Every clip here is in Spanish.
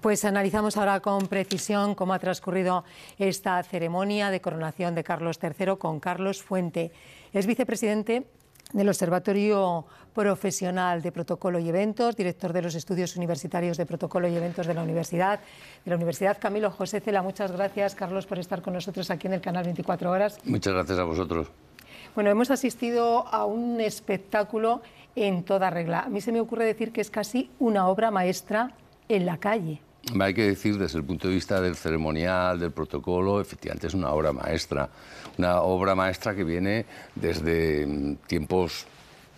Pues analizamos ahora con precisión cómo ha transcurrido esta ceremonia de coronación de Carlos III con Carlos Fuente. Es vicepresidente del Observatorio Profesional de Protocolo y Eventos, director de los Estudios Universitarios de Protocolo y Eventos de la Universidad Camilo José Cela. Muchas gracias, Carlos, por estar con nosotros aquí en el canal 24 Horas. Muchas gracias a vosotros. Bueno, hemos asistido a un espectáculo en toda regla. A mí se me ocurre decir que es casi una obra maestra en la calle. Hay que decir, desde el punto de vista del ceremonial, del protocolo, efectivamente es una obra maestra que viene desde tiempos,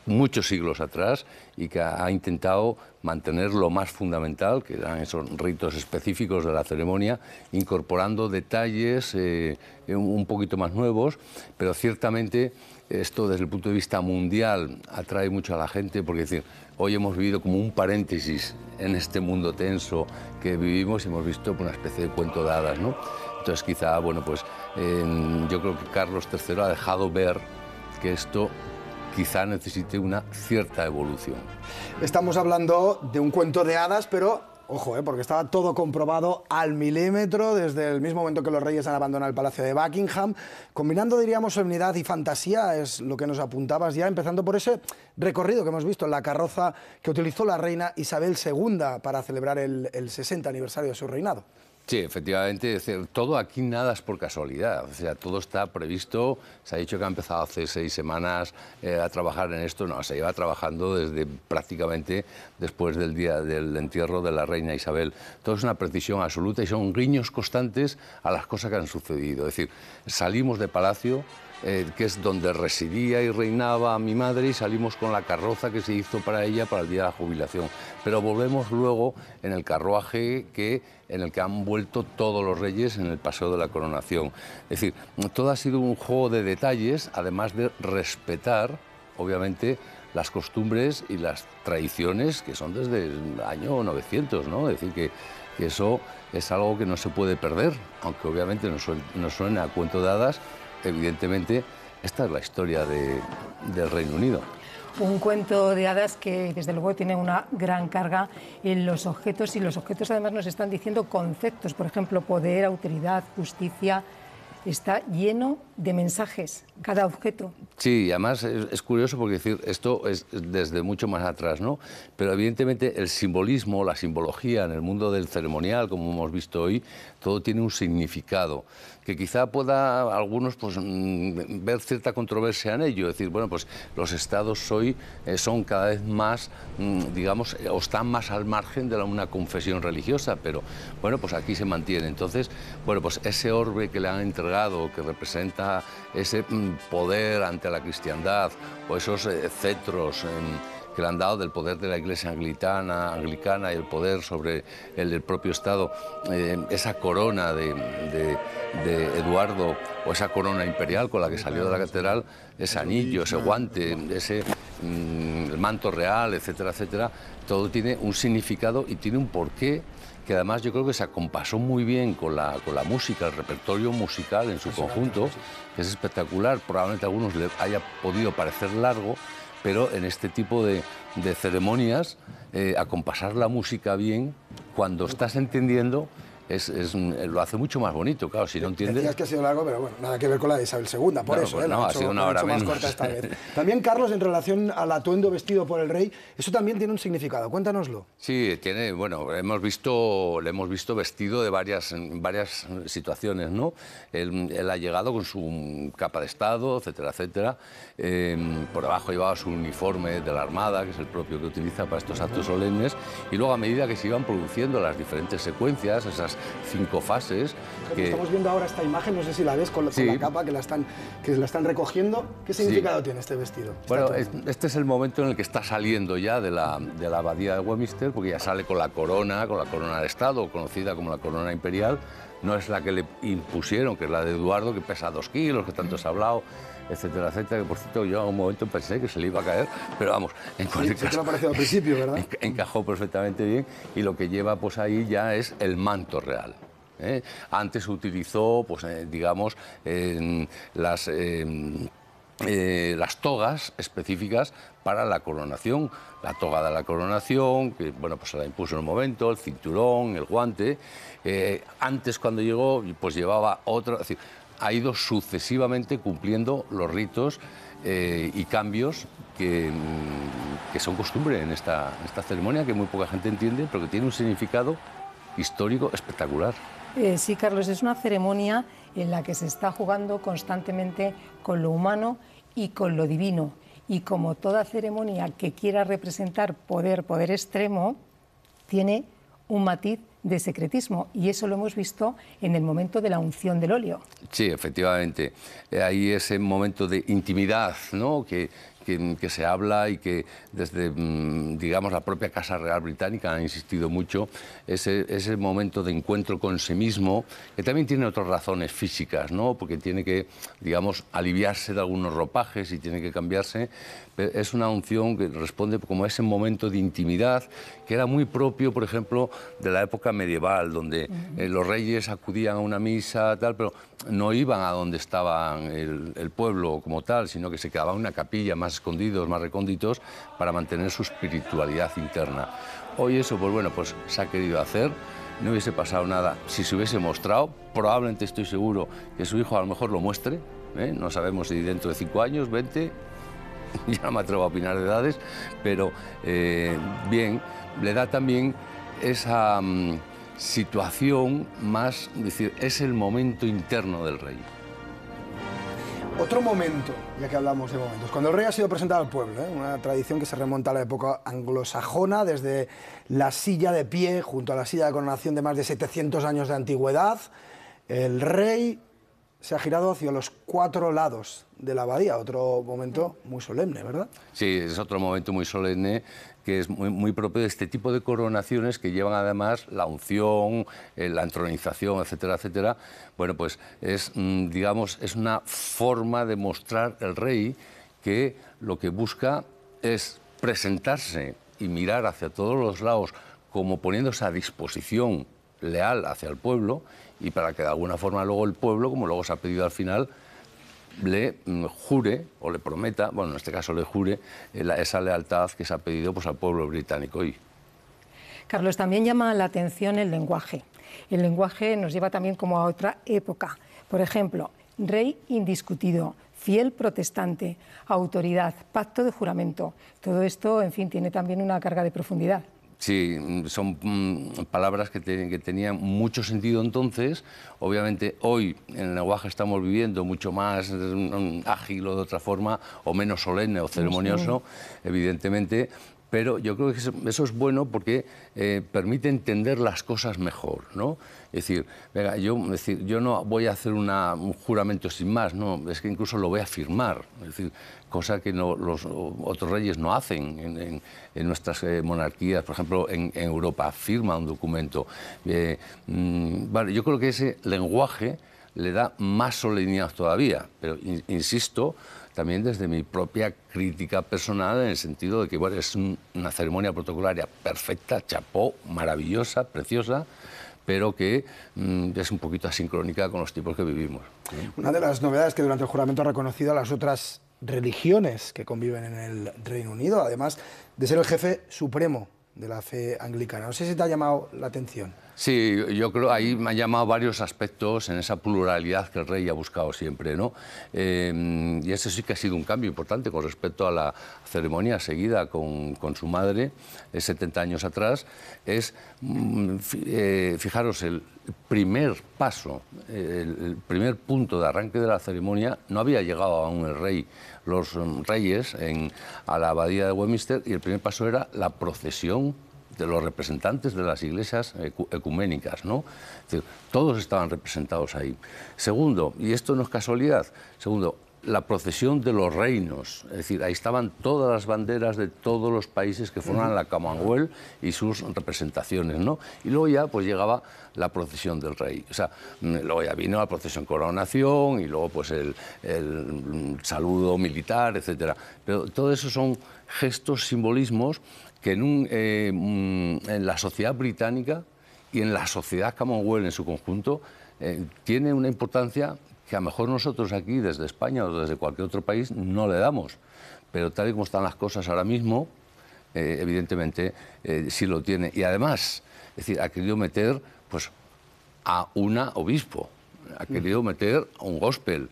muchos siglos atrás, y que ha intentado mantener lo más fundamental, que eran esos ritos específicos de la ceremonia, incorporando detalles un poquito más nuevos, pero ciertamente esto desde el punto de vista mundial atrae mucho a la gente, porque es decir, hoy hemos vivido como un paréntesis en este mundo tenso que vivimos y hemos visto una especie de cuento de hadas, ¿no? Entonces quizá, bueno, pues yo creo que Carlos III ha dejado ver que esto quizá necesite una cierta evolución. Estamos hablando de un cuento de hadas, pero ojo, porque estaba todo comprobado al milímetro desde el mismo momento que los reyes han abandonado el Palacio de Buckingham. Combinando, diríamos, solemnidad y fantasía, es lo que nos apuntabas ya, empezando por ese recorrido que hemos visto en la carroza que utilizó la reina Isabel II para celebrar el 60 aniversario de su reinado. Sí, efectivamente, es decir, todo aquí nada es por casualidad, o sea, todo está previsto. Se ha dicho que ha empezado hace 6 semanas a trabajar en esto. No, se lleva trabajando desde prácticamente después del día del entierro de la reina Isabel. Todo es una precisión absoluta y son guiños constantes a las cosas que han sucedido. Es decir, salimos de Palacio, que es donde residía y reinaba mi madre, y salimos con la carroza que se hizo para ella para el día de la jubilación. Pero volvemos luego en el carruaje en el que han vuelto todos los reyes en el paseo de la coronación. Es decir, todo ha sido un juego de detalles, además de respetar, obviamente, las costumbres y las tradiciones que son desde el año 900, ¿no? Es decir, que eso es algo que no se puede perder, aunque obviamente nos suena a cuento de hadas. Evidentemente, esta es la historia del Reino Unido. Un cuento de hadas que, desde luego, tiene una gran carga en los objetos, y los objetos además nos están diciendo conceptos, por ejemplo, poder, autoridad, justicia. Está lleno de mensajes, cada objeto. Sí, y además es curioso porque decir, esto es desde mucho más atrás, ¿no? Pero evidentemente el simbolismo, la simbología en el mundo del ceremonial, como hemos visto hoy, todo tiene un significado que quizá pueda algunos pues, ver cierta controversia en ello. Es decir, bueno, pues los estados hoy son cada vez más, digamos, o están más al margen de una confesión religiosa, pero bueno, pues aquí se mantiene. Entonces, bueno, pues ese orbe que le han entregado, que representa ese poder ante la cristiandad, o esos cetros que le han dado del poder de la Iglesia anglicana y el poder sobre el propio Estado, esa corona de Eduardo, o esa corona imperial con la que salió de la catedral, ese anillo, ese guante, el manto real, etcétera, etcétera, todo tiene un significado y tiene un porqué que además yo creo que se acompasó muy bien con la música, el repertorio musical en su conjunto, que es espectacular. Probablemente a algunos les haya podido parecer largo, pero en este tipo de ceremonias, acompasar la música bien, cuando estás entendiendo, lo hace mucho más bonito, claro, si no entiendes... Decías que ha sido largo, pero bueno, nada que ver con la de Isabel II, por claro, eso, pues no, ha sido una hora menos. Más corta esta vez. También, Carlos, en relación al atuendo vestido por el rey, eso también tiene un significado, cuéntanoslo. Sí, tiene, bueno, le hemos visto vestido de varias situaciones, ¿no? Él ha llegado con su capa de estado, etcétera, etcétera. Por abajo llevaba su uniforme de la Armada, que es el propio que utiliza para estos actos solemnes, y luego a medida que se iban produciendo las diferentes secuencias, esas 5 fases... Estamos viendo ahora esta imagen, no sé si la ves, con la capa que la están recogiendo. ¿Qué significado tiene este vestido? Bueno, este es el momento en el que está saliendo ya de la abadía de Westminster, porque ya sale con la corona de Estado, conocida como la corona imperial. No es la que le impusieron, que es la de Eduardo, que pesa 2 kilos, que tanto se ha hablado, etcétera, etcétera, que por cierto yo en un momento pensé que se le iba a caer, pero vamos, en cualquier caso... Sí, te lo ha parecido al principio, ¿verdad? Encajó perfectamente bien, y lo que lleva pues ahí ya es el manto real. Antes se utilizó, pues digamos, las las togas específicas para la coronación. La toga de la coronación, que bueno, pues se la impuso en un momento, el cinturón, el guante. Antes, cuando llegó, pues llevaba otro. Es decir, ha ido sucesivamente cumpliendo los ritos y cambios que son costumbre en esta ceremonia, que muy poca gente entiende, pero que tiene un significado histórico espectacular. Sí, Carlos, es una ceremonia en la que se está jugando constantemente con lo humano y con lo divino. Y como toda ceremonia que quiera representar poder extremo, tiene un matiz de secretismo, y eso lo hemos visto en el momento de la unción del óleo. Sí, efectivamente. Hay ese momento de intimidad, ¿no?, que se habla y que desde, digamos, la propia Casa Real Británica ha insistido mucho, ese momento de encuentro con sí mismo, que también tiene otras razones físicas, ¿no?, porque tiene que, digamos, aliviarse de algunos ropajes y tiene que cambiarse. Es una unción que responde como a ese momento de intimidad que era muy propio, por ejemplo, de la época medieval, donde los reyes acudían a una misa, tal, pero no iban a donde estaba el pueblo como tal, sino que se quedaban en una capilla, más escondidos, más recónditos, para mantener su espiritualidad interna. Hoy eso, pues bueno, pues se ha querido hacer. No hubiese pasado nada si se hubiese mostrado. Probablemente, estoy seguro, que su hijo a lo mejor lo muestre, ¿eh? No sabemos si dentro de 5 años, 20, ya no me atrevo a opinar de edades, pero bien, le da también esa situación más, es decir, es el momento interno del rey. Otro momento, ya que hablamos de momentos, cuando el rey ha sido presentado al pueblo, una tradición que se remonta a la época anglosajona, desde la silla de pie junto a la silla de coronación de más de 700 años de antigüedad, el rey se ha girado hacia los 4 lados de la abadía, otro momento muy solemne, ¿verdad? Sí, es otro momento muy solemne, que es muy propio de este tipo de coronaciones que llevan además la unción, la entronización, etcétera, etcétera. Bueno, pues es, digamos, es una forma de mostrar el rey que lo que busca es presentarse y mirar hacia todos los lados como poniéndose a disposición leal hacia el pueblo, y para que de alguna forma luego el pueblo, como luego se ha pedido al final, le jure o le prometa, bueno, en este caso le jure, esa lealtad que se ha pedido, pues, al pueblo británico hoy. Carlos, también llama la atención el lenguaje. El lenguaje nos lleva también como a otra época. Por ejemplo, rey indiscutido, fiel protestante, autoridad, pacto de juramento. Todo esto, en fin, tiene también una carga de profundidad. Sí, son palabras que tenían mucho sentido entonces. Obviamente hoy en el lenguaje estamos viviendo mucho más ágil o de otra forma, o menos solemne o ceremonioso, evidentemente. Pero yo creo que eso es bueno porque permite entender las cosas mejor, ¿no? Es decir, venga, yo no voy a hacer un juramento sin más, no, es que incluso lo voy a firmar, es decir, cosa que los otros reyes no hacen en nuestras monarquías, por ejemplo, en Europa, firma un documento. Vale, yo creo que ese lenguaje le da más solemnidad todavía, pero insisto, también desde mi propia crítica personal, en el sentido de que, bueno, es una ceremonia protocolaria perfecta, chapó, maravillosa, preciosa, pero que es un poquito asincrónica con los tiempos que vivimos. Una de las novedades es que durante el juramento ha reconocido a las otras religiones que conviven en el Reino Unido, además de ser el jefe supremo de la fe anglicana. No sé si te ha llamado la atención. Sí, yo creo ahí me han llamado varios aspectos en esa pluralidad que el rey ha buscado siempre, ¿no? Y eso sí que ha sido un cambio importante con respecto a la ceremonia seguida con su madre 70 años atrás. Es, fijaros, el primer paso, el primer punto de arranque de la ceremonia no había llegado aún el rey. Los reyes a la abadía de Westminster, y el primer paso era la procesión de los representantes de las iglesias ecuménicas, ¿no? Es decir, todos estaban representados ahí. Segundo, y esto no es casualidad, segundo, la procesión de los reinos, es decir, ahí estaban todas las banderas de todos los países que forman la Commonwealth y sus representaciones, ¿no? Y luego ya pues llegaba la procesión del rey, o sea, luego ya vino la procesión coronación y luego pues el saludo militar, etcétera. Pero todo eso son gestos, simbolismos que en la sociedad británica y en la sociedad Commonwealth en su conjunto tiene una importancia que a lo mejor nosotros aquí, desde España o desde cualquier otro país, no le damos. Pero tal y como están las cosas ahora mismo, evidentemente sí lo tiene. Y además, es decir, ha querido meter pues, a un obispo, ha querido meter a un gospel,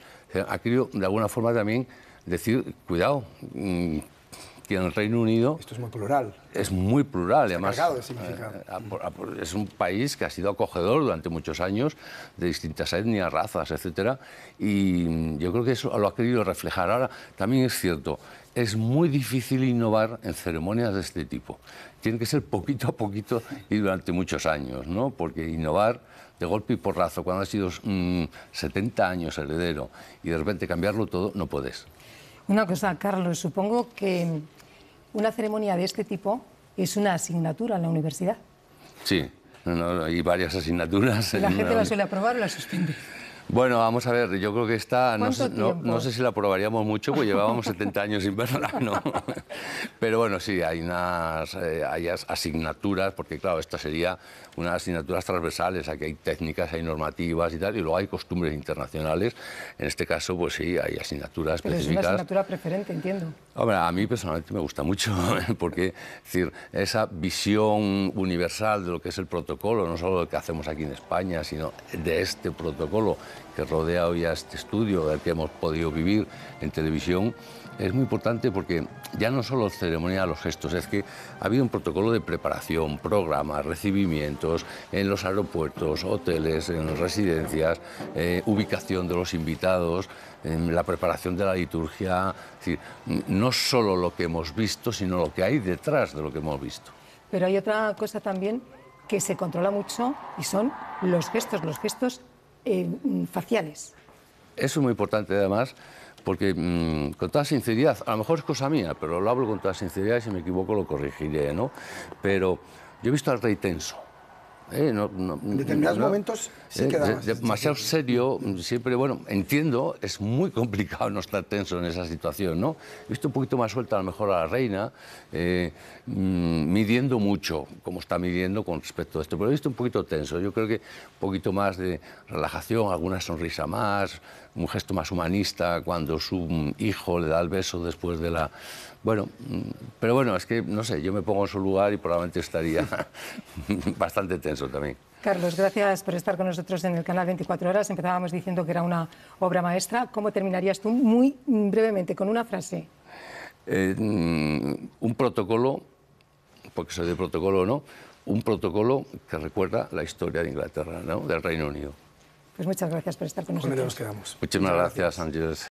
ha querido de alguna forma también decir, cuidado, que en el Reino Unido... Esto es muy plural. Es muy plural, y además de significado. Es un país que ha sido acogedor durante muchos años de distintas etnias, razas, etcétera, y yo creo que eso lo ha querido reflejar. Ahora, también es cierto, es muy difícil innovar en ceremonias de este tipo. Tiene que ser poquito a poquito y durante muchos años, ¿no? Porque innovar de golpe y porrazo, cuando has sido 70 años heredero y de repente cambiarlo todo, no puedes. Una cosa, Carlos, supongo que una ceremonia de este tipo es una asignatura en la universidad. Sí, hay varias asignaturas. ¿Y la gente la suele aprobar o la suspende? Bueno, vamos a ver, yo creo que esta, no sé si la aprobaríamos mucho, pues llevábamos 70 años sin verla, ¿no? Pero bueno, sí, hay asignaturas, porque claro, esta sería unas asignaturas transversales, aquí hay técnicas, hay normativas y tal, y luego hay costumbres internacionales. En este caso, pues sí, hay asignaturas específicas. Pero es una asignatura preferente, entiendo. Hombre, a mí personalmente me gusta mucho, porque es decir, esa visión universal de lo que es el protocolo, no solo lo que hacemos aquí en España, sino de este protocolo que rodea hoy a este estudio, del que hemos podido vivir en televisión, es muy importante porque ya no solo ceremonia, los gestos, es que ha habido un protocolo de preparación, programas, recibimientos en los aeropuertos, hoteles, en residencias, ubicación de los invitados, la preparación de la liturgia, es decir, no solo lo que hemos visto, sino lo que hay detrás de lo que hemos visto. Pero hay otra cosa también que se controla mucho y son los gestos faciales. Eso es muy importante además, porque con toda sinceridad, a lo mejor es cosa mía, pero lo hablo con toda sinceridad y si me equivoco lo corregiré, ¿no? Pero yo he visto al rey tenso. En determinados momentos sí queda demasiado serio, siempre, bueno, entiendo, es muy complicado no estar tenso en esa situación, ¿no? He visto un poquito más suelta a lo mejor a la reina, midiendo mucho, como está midiendo con respecto a esto, pero he visto un poquito tenso. Yo creo que un poquito más de relajación, alguna sonrisa más, un gesto más humanista cuando su hijo le da el beso después de la... Bueno, pero bueno, es que, no sé, yo me pongo en su lugar y probablemente estaría bastante tenso también. Carlos, gracias por estar con nosotros en el canal 24 Horas. Empezábamos diciendo que era una obra maestra. ¿Cómo terminarías tú, muy brevemente, con una frase? Un protocolo, porque soy de protocolo o no, un protocolo que recuerda la historia de Inglaterra, ¿no? Del Reino Unido. Pues muchas gracias por estar con nosotros. Nos quedamos. Muchísimas gracias, Ángeles.